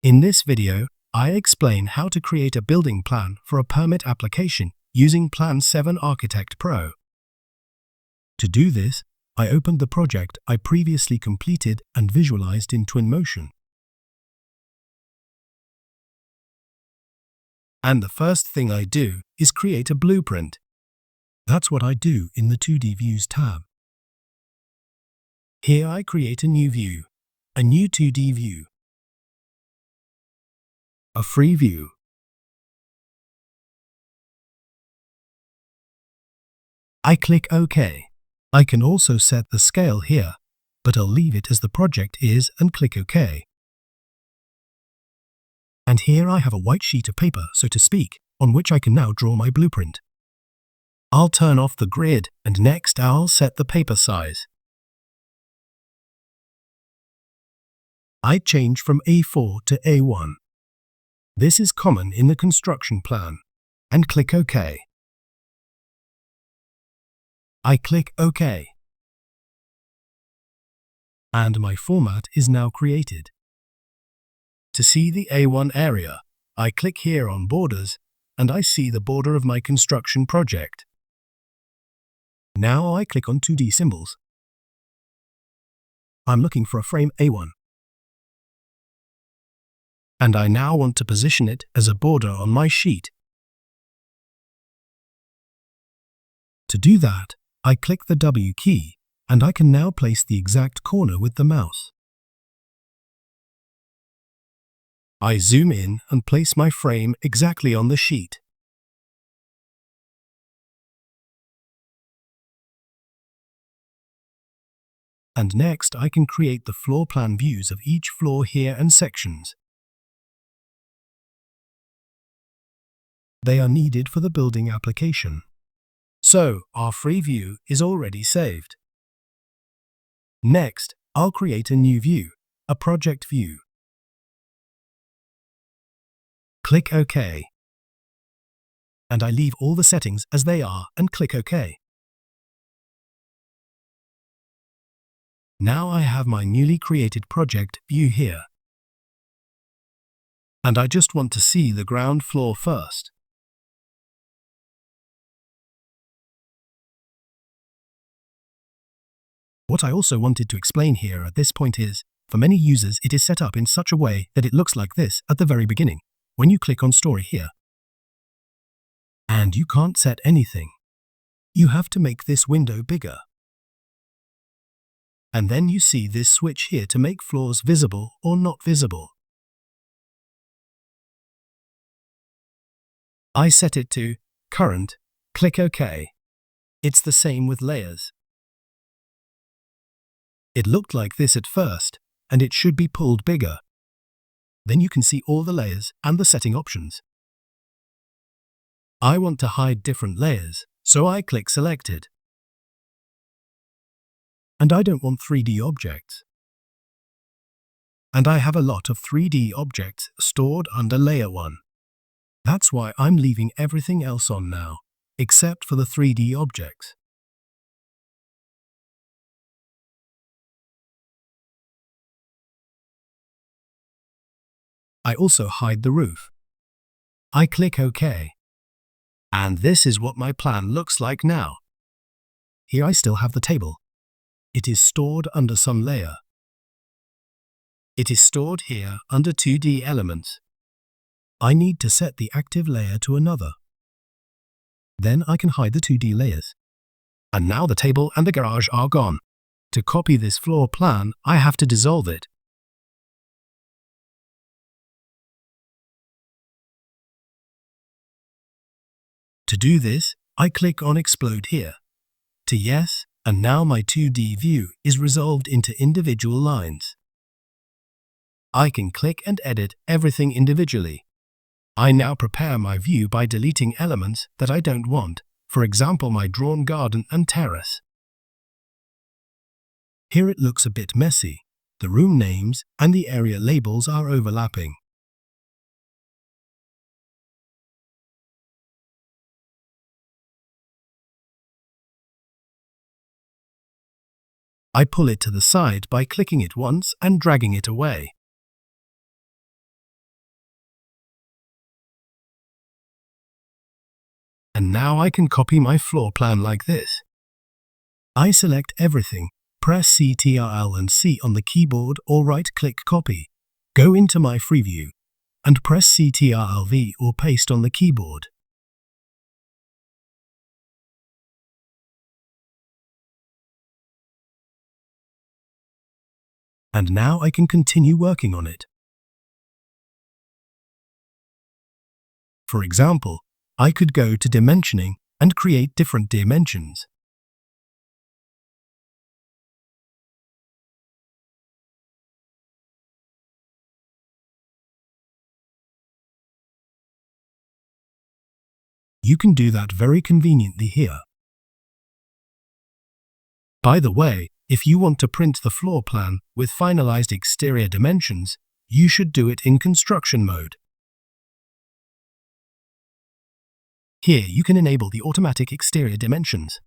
In this video, I explain how to create a building plan for a permit application using Plan7Architect Pro. To do this, I opened the project I previously completed and visualized in Twinmotion. And the first thing I do is create a blueprint. That's what I do in the 2D Views tab. Here I create a new view, a new 2D view, a free view. I click OK. I can also set the scale here, but I'll leave it as the project is and click OK. And here I have a white sheet of paper, so to speak, on which I can now draw my blueprint. I'll turn off the grid and next I'll set the paper size. I change from A4 to A1. This is common in the construction plan, and click OK. I click OK. And my format is now created. To see the A1 area, I click here on Borders, and I see the border of my construction project. Now I click on 2D symbols. I'm looking for a frame A1. And I now want to position it as a border on my sheet. To do that, I click the W key, and I can now place the exact corner with the mouse. I zoom in and place my frame exactly on the sheet. And next I can create the floor plan views of each floor here and sections. They are needed for the building application. So, our free view is already saved. Next, I'll create a new view, a project view. Click OK. And I leave all the settings as they are and click OK. Now I have my newly created project view here. And I just want to see the ground floor first. What I also wanted to explain here at this point is, for many users it is set up in such a way that it looks like this at the very beginning, when you click on Story here. And you can't set anything. You have to make this window bigger. And then you see this switch here to make floors visible or not visible. I set it to Current, click OK. It's the same with layers. It looked like this at first, and it should be pulled bigger. Then you can see all the layers and the setting options. I want to hide different layers, so I click Selected. And I don't want 3D objects. And I have a lot of 3D objects stored under Layer 1. That's why I'm leaving everything else on now, except for the 3D objects. I also hide the roof. I click OK. And this is what my plan looks like now. Here I still have the table. It is stored under some layer. It is stored here under 2D elements. I need to set the active layer to another. Then I can hide the 2D layers. And now the table and the garage are gone. To copy this floor plan, I have to dissolve it. To do this, I click on Explode here, to yes, and now my 2D view is resolved into individual lines. I can click and edit everything individually. I now prepare my view by deleting elements that I don't want, for example my drawn garden and terrace. Here it looks a bit messy. The room names and the area labels are overlapping. I pull it to the side by clicking it once and dragging it away. And now I can copy my floor plan like this. I select everything, press Ctrl and C on the keyboard or right-click Copy. Go into my free view and press Ctrl V or Paste on the keyboard. And now I can continue working on it. For example, I could go to dimensioning and create different dimensions. You can do that very conveniently here. By the way, if you want to print the floor plan with finalized exterior dimensions, you should do it in construction mode. Here you can enable the automatic exterior dimensions.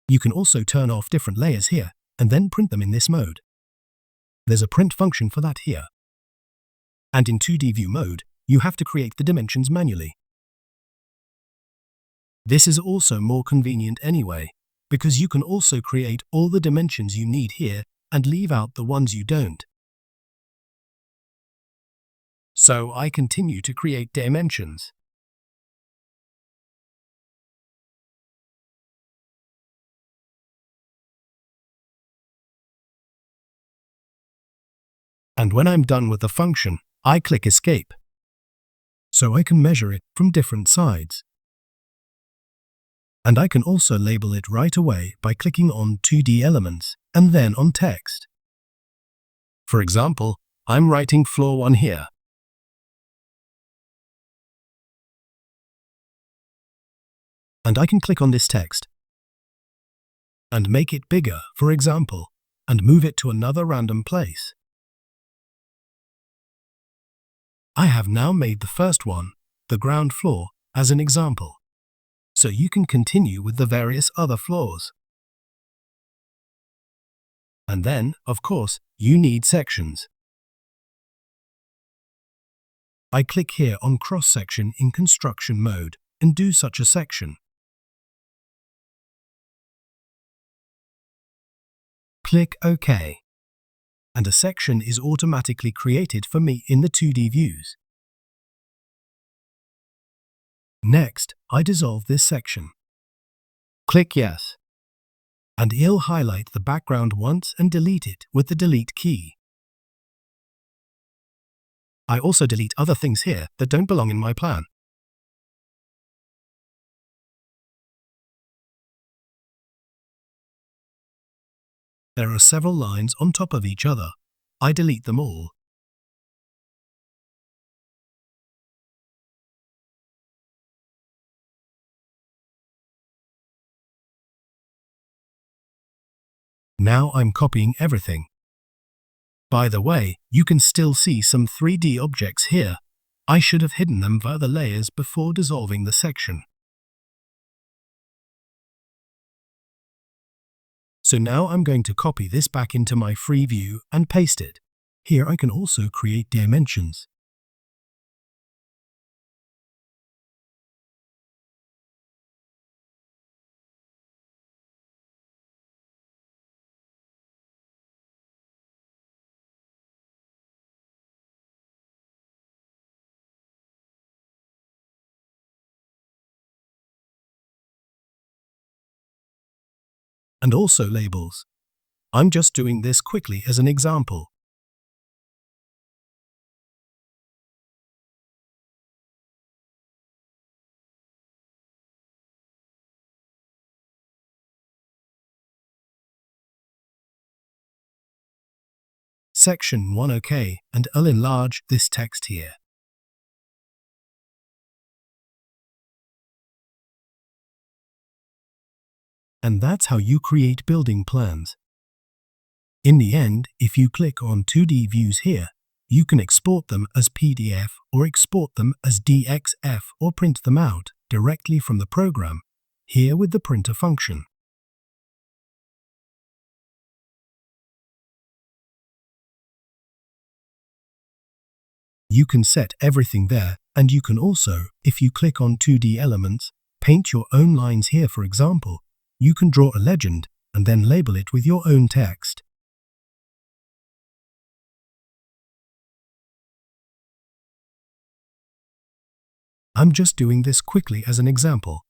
You can also turn off different layers here and then print them in this mode. There's a print function for that here. And in 2D view mode, you have to create the dimensions manually. This is also more convenient anyway, because you can also create all the dimensions you need here and leave out the ones you don't. So I continue to create dimensions. And when I'm done with the function, I click Escape. So I can measure it from different sides. And I can also label it right away by clicking on 2D elements and then on text. For example, I'm writing floor 1 here. And I can click on this text and make it bigger, for example, and move it to another random place. I have now made the first one, the ground floor, as an example. So you can continue with the various other floors. And then, of course, you need sections. I click here on cross-section in construction mode and do such a section. Click OK. And a section is automatically created for me in the 2D views. Next, I dissolve this section. Click Yes. And it'll highlight the background once and delete it with the Delete key. I also delete other things here that don't belong in my plan. There are several lines on top of each other. I delete them all. Now I'm copying everything. By the way, you can still see some 3D objects here. I should have hidden them via the layers before dissolving the section. So now I'm going to copy this back into my free view and paste it. Here I can also create dimensions. And also labels. I'm just doing this quickly as an example. Section 1 OK, and I'll enlarge this text here. And that's how you create building plans. In the end, if you click on 2D views here, you can export them as PDF or export them as DXF or print them out directly from the program, here with the printer function. You can set everything there, and you can also, if you click on 2D elements, paint your own lines here. For example, you can draw a legend and then label it with your own text. I'm just doing this quickly as an example.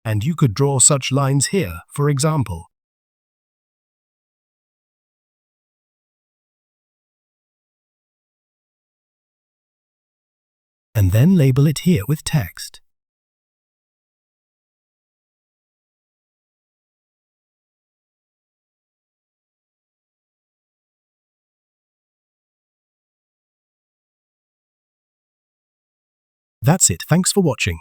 And you could draw such lines here, for example. And then label it here with text. That's it. Thanks for watching.